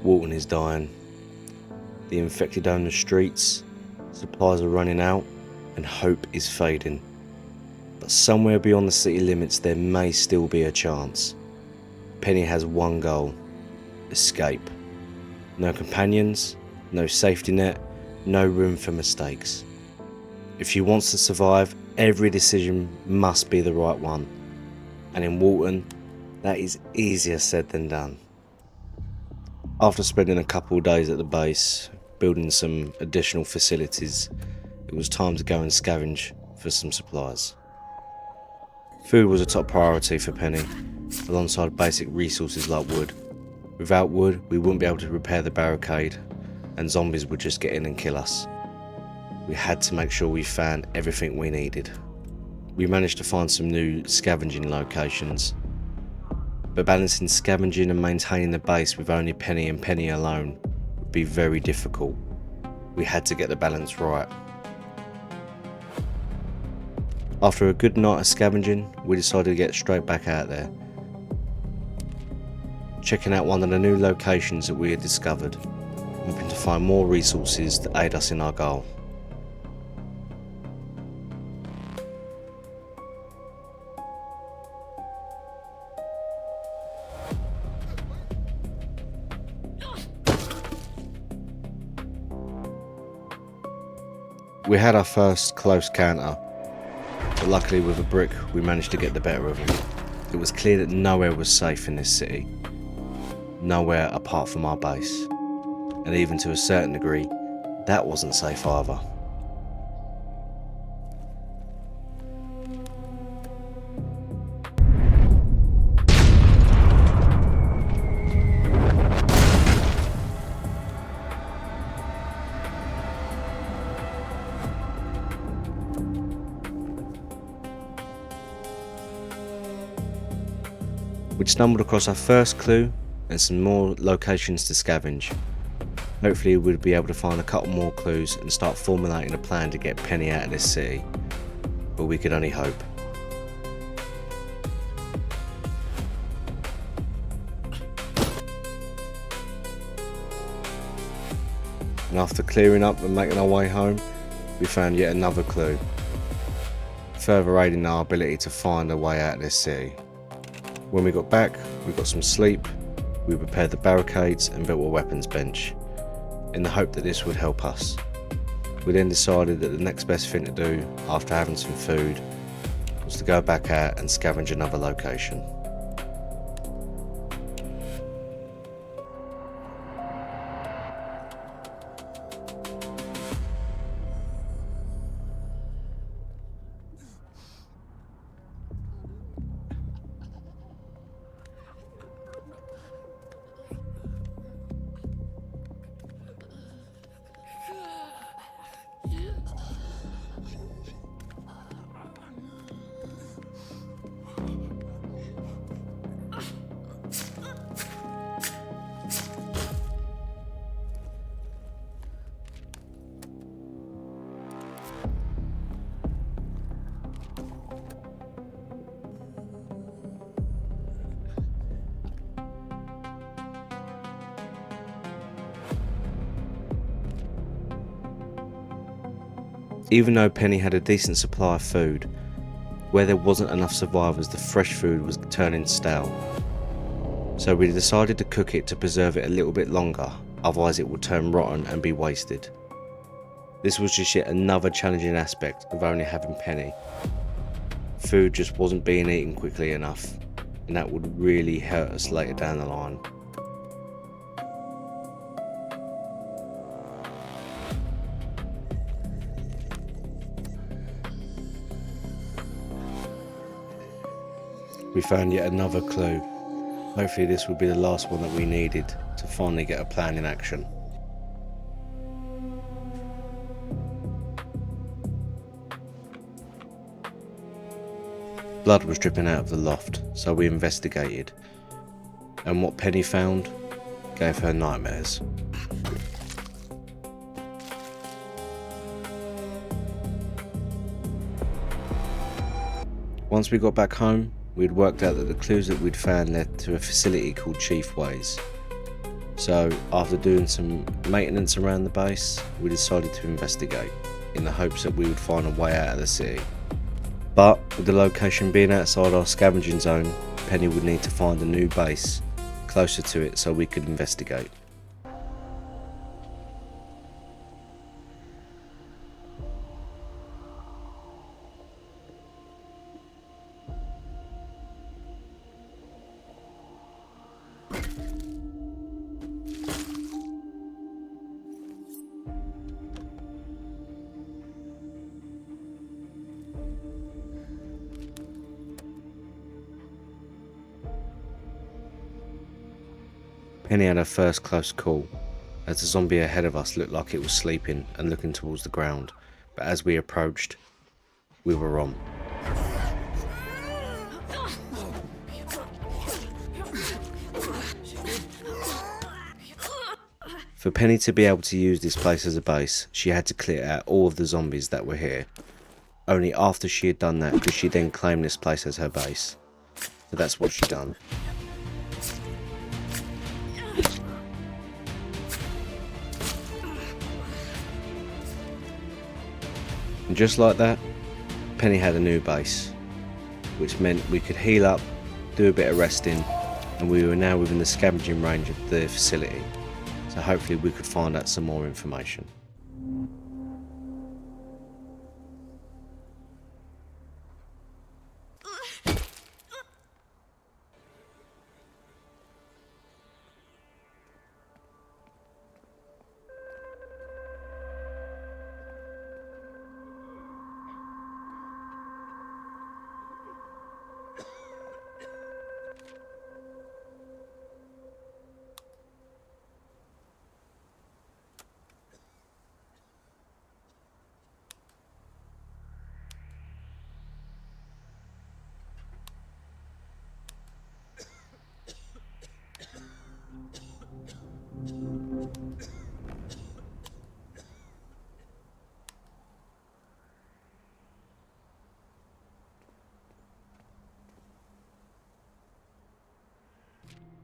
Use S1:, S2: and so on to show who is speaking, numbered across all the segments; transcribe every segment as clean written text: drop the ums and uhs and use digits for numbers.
S1: Walton is dying. The infected own the streets, supplies are running out, and hope is fading. But somewhere beyond the city limits there may still be a chance. Penny has one goal: escape. No companions, no safety net, no room for mistakes. If she wants to survive, every decision must be the right one. And in Walton, that is easier said than done. After spending a couple of days at the base, building some additional facilities, it was time to go and scavenge for some supplies. Food was a top priority for Penny, alongside basic resources like wood. Without wood, we wouldn't be able to repair the barricade, and zombies would just get in and kill us. We had to make sure we found everything we needed. We managed to find some new scavenging locations, but balancing scavenging and maintaining the base with only Penny and Penny alone would be very difficult. We had to get the balance right. After a good night of scavenging, we decided to get straight back out there, checking out one of the new locations that we had discovered, hoping to find more resources to aid us in our goal. We had our first close counter, but luckily with a brick we managed to get the better of him. It was clear that nowhere was safe in this city. Nowhere apart from our base. And even to a certain degree, that wasn't safe either. We'd stumbled across our first clue and some more locations to scavenge. Hopefully we'd be able to find a couple more clues and start formulating a plan to get Penny out of this city, but we could only hope. And after clearing up and making our way home, we found yet another clue, further aiding our ability to find a way out of this city. When we got back, we got some sleep, we repaired the barricades and built a weapons bench, in the hope that this would help us. We then decided that the next best thing to do, after having some food, was to go back out and scavenge another location. Even though Penny had a decent supply of food, where there wasn't enough survivors, the fresh food was turning stale. So we decided to cook it to preserve it a little bit longer, otherwise it would turn rotten and be wasted. This was just yet another challenging aspect of only having Penny. Food just wasn't being eaten quickly enough, and that would really hurt us later down the line. We found yet another clue. Hopefully this would be the last one that we needed to finally get a plan in action. Blood was dripping out of the loft, so we investigated, and what Penny found gave her nightmares. Once we got back home, we'd worked out that the clues that we'd found led to a facility called Chief Ways. So after doing some maintenance around the base, we decided to investigate in the hopes that we would find a way out of the city. But with the location being outside our scavenging zone, Penny would need to find a new base closer to it so we could investigate. Penny had her first close call, as the zombie ahead of us looked like it was sleeping and looking towards the ground, but as we approached, we were wrong. For Penny to be able to use this place as a base, she had to clear out all of the zombies that were here. Only after she had done that could she then claim this place as her base. So that's what she done. And just like that, Penny had a new base, which meant we could heal up, do a bit of resting, and we were now within the scavenging range of the facility. So hopefully we could find out some more information.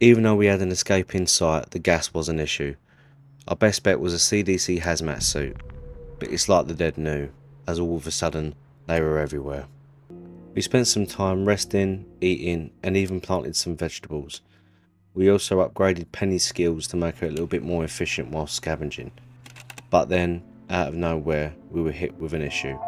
S1: Even though we had an escape in sight, the gas was an issue. Our best bet was a CDC hazmat suit, but it's like the dead knew, as all of a sudden they were everywhere. We spent some time resting, eating, and even planted some vegetables. We also upgraded Penny's skills to make her a little bit more efficient while scavenging. But then, out of nowhere, we were hit with an issue.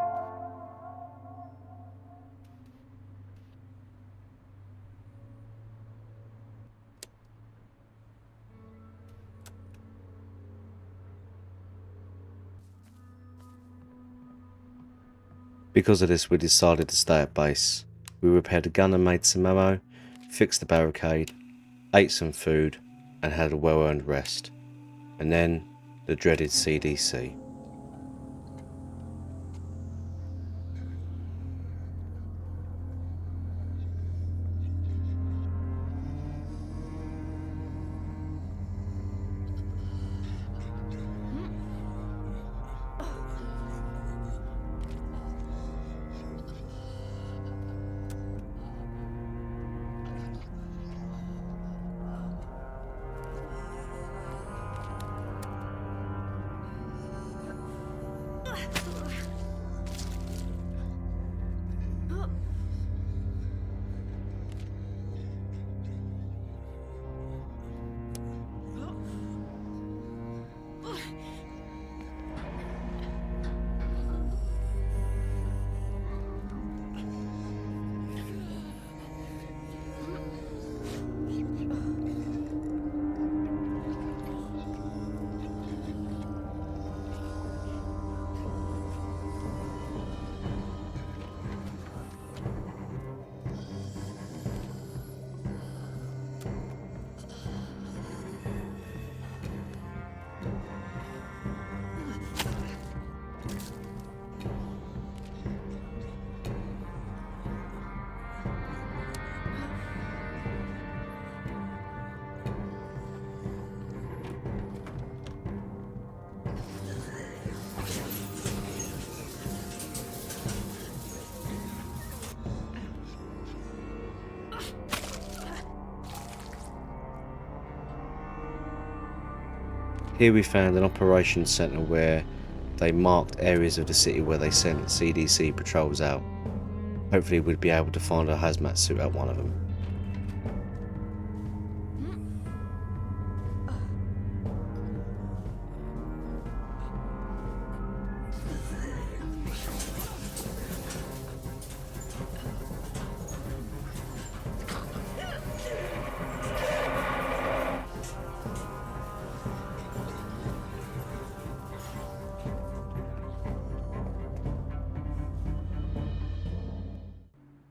S1: Because of this, we decided to stay at base. We repaired a gun and made some ammo, fixed the barricade, ate some food, and had a well-earned rest. And then, the dreaded CDC. Here we found an operations centre where they marked areas of the city where they sent CDC patrols out. Hopefully we'd be able to find a hazmat suit at one of them.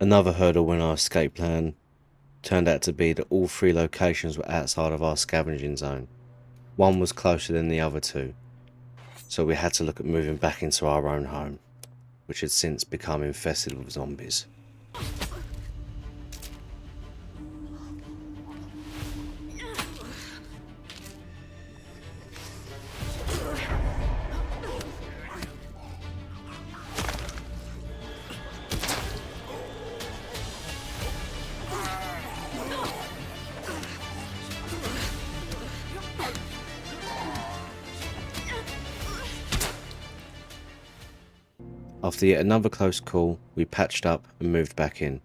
S1: Another hurdle in our escape plan turned out to be that all 3 locations were outside of our scavenging zone. One was closer than the other 2, so we had to look at moving back into our own home, which had since become infested with zombies. After yet another close call, we patched up and moved back in,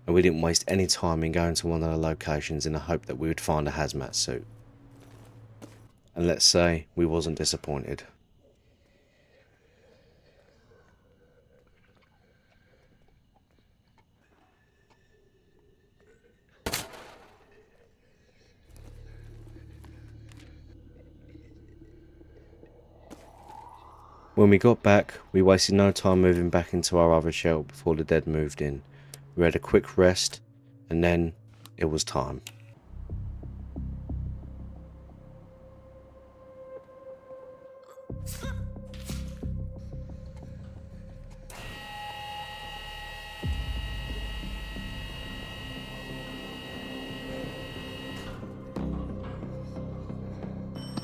S1: and we didn't waste any time in going to one of the locations in the hope that we would find a hazmat suit. And let's say we wasn't disappointed. When we got back, we wasted no time moving back into our other shelter before the dead moved in. We had a quick rest, and then it was time.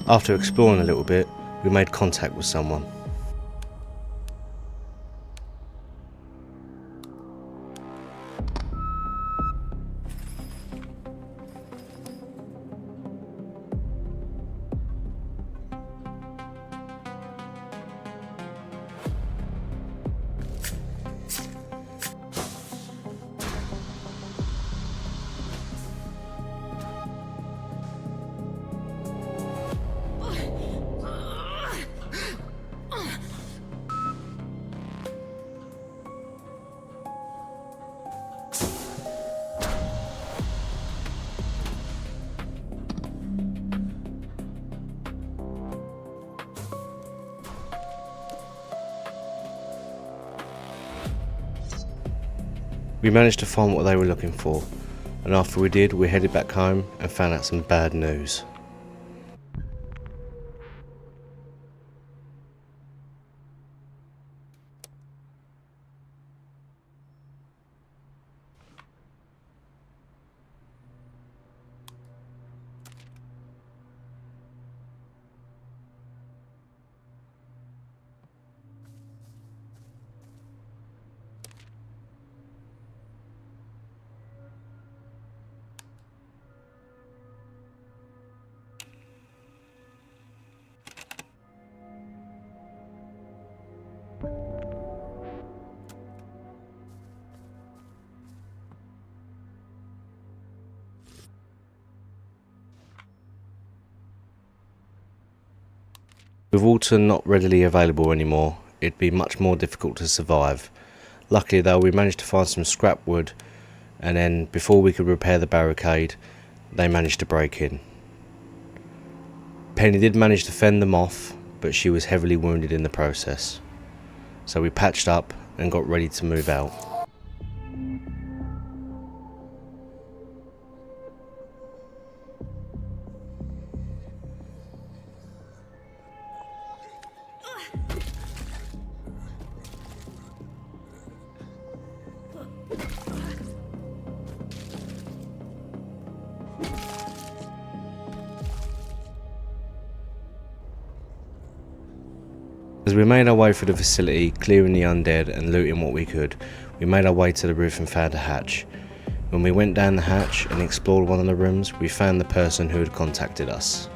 S1: After exploring a little bit, we made contact with someone. We managed to find what they were looking for, and after we did, we headed back home and found out some bad news. With Walton not readily available anymore, it'd be much more difficult to survive. Luckily though, we managed to find some scrap wood, and then before we could repair the barricade, they managed to break in. Penny did manage to fend them off, but she was heavily wounded in the process. So we patched up and got ready to move out. As we made our way through the facility, clearing the undead and looting what we could, we made our way to the roof and found a hatch. When we went down the hatch and explored one of the rooms, we found the person who had contacted us.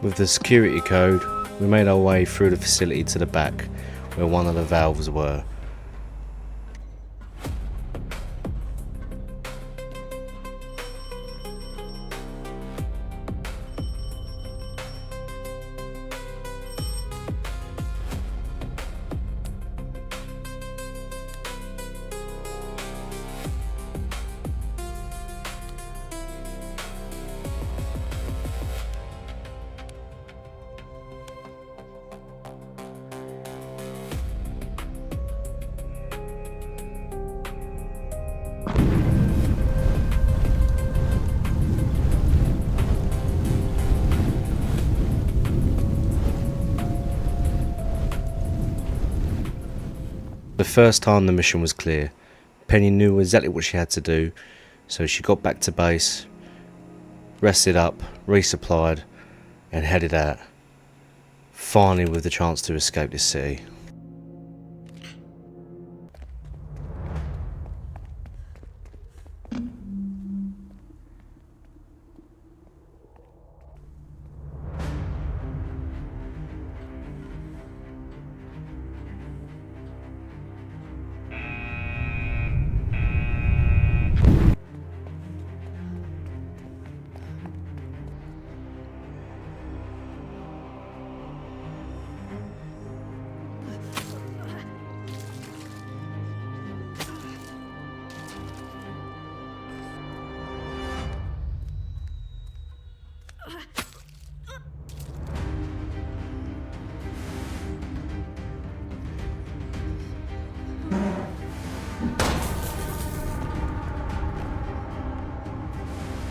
S1: With the security code, we made our way through the facility to the back, where one of the valves were. The first time the mission was clear, Penny knew exactly what she had to do, so she got back to base, rested up, resupplied, and headed out, finally with the chance to escape this city.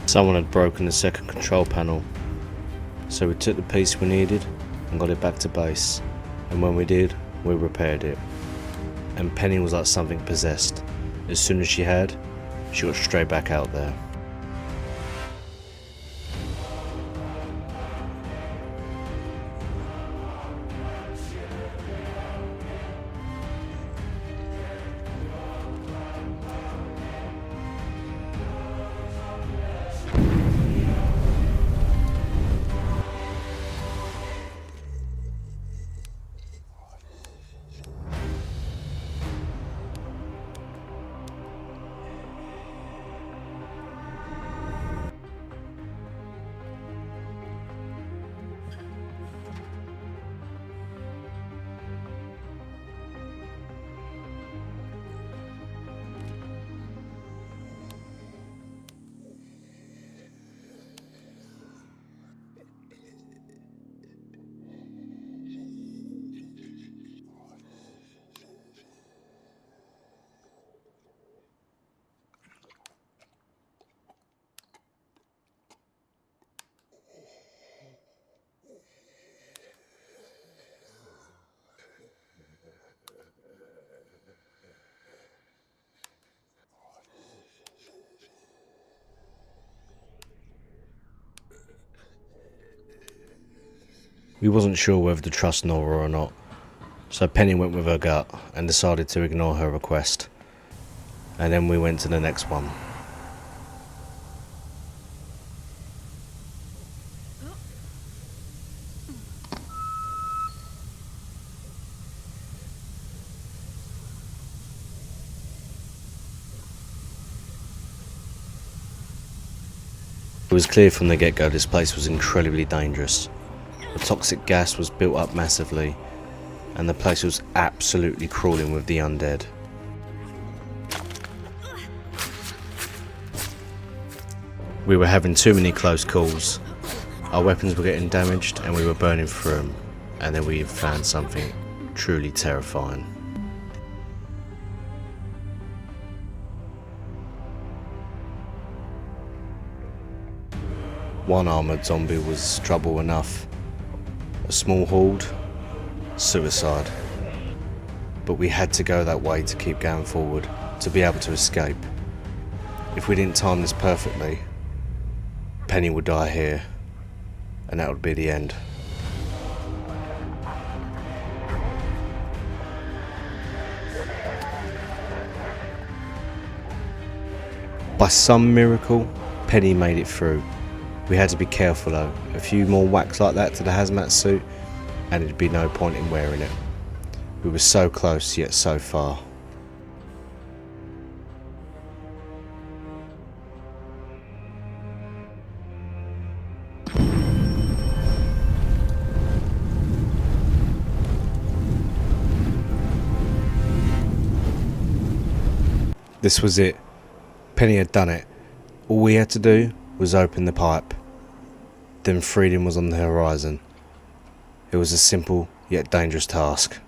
S1: Someone had broken the second control panel, so we took the piece we needed and got it back to base, and when we did, we repaired it. And Penny was like something possessed. As soon as she got straight back out there. We wasn't sure whether to trust Nora or not, so Penny went with her gut and decided to ignore her request. And then we went to the next one. It was clear from the get-go this place was incredibly dangerous. The toxic gas was built up massively, and the place was absolutely crawling with the undead. We were having too many close calls. Our weapons were getting damaged and we were burning through them, and then we found something truly terrifying. One armoured zombie was trouble enough. A small horde, suicide. But we had to go that way to keep going forward, to be able to escape. If we didn't time this perfectly, Penny would die here, and that would be the end. By some miracle, Penny made it through, We had to be careful though. A few more whacks like that to the hazmat suit and it'd be no point in wearing it. We were so close yet so far. This was it. Penny had done it. All we had to do was open the pipe. Then freedom was on the horizon. It was a simple yet dangerous task.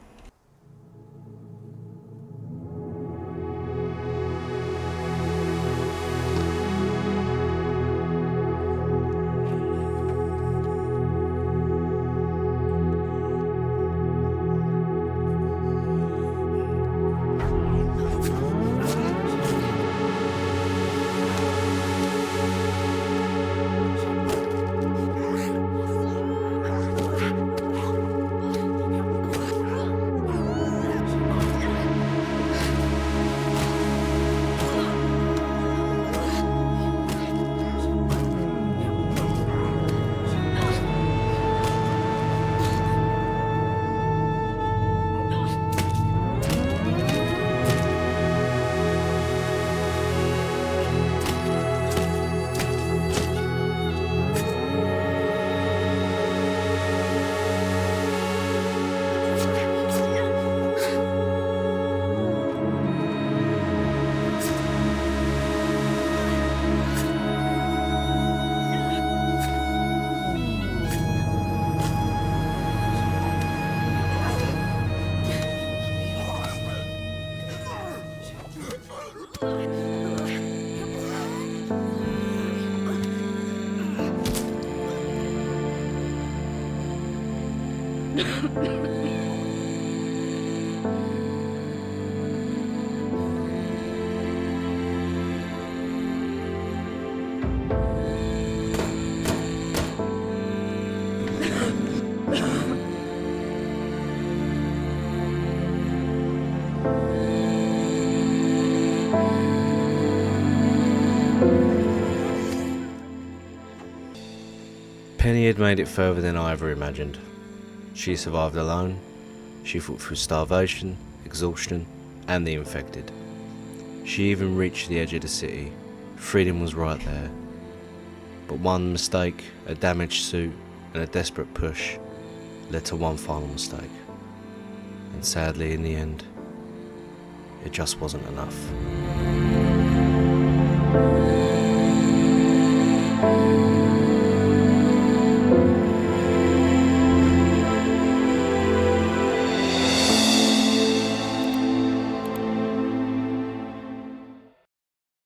S1: Penny had made it further than I ever imagined. She survived alone. She fought through starvation, exhaustion, and the infected. She even reached the edge of the city. Freedom was right there. But one mistake, a damaged suit, and a desperate push led to one final mistake. And sadly, in the end, it just wasn't enough.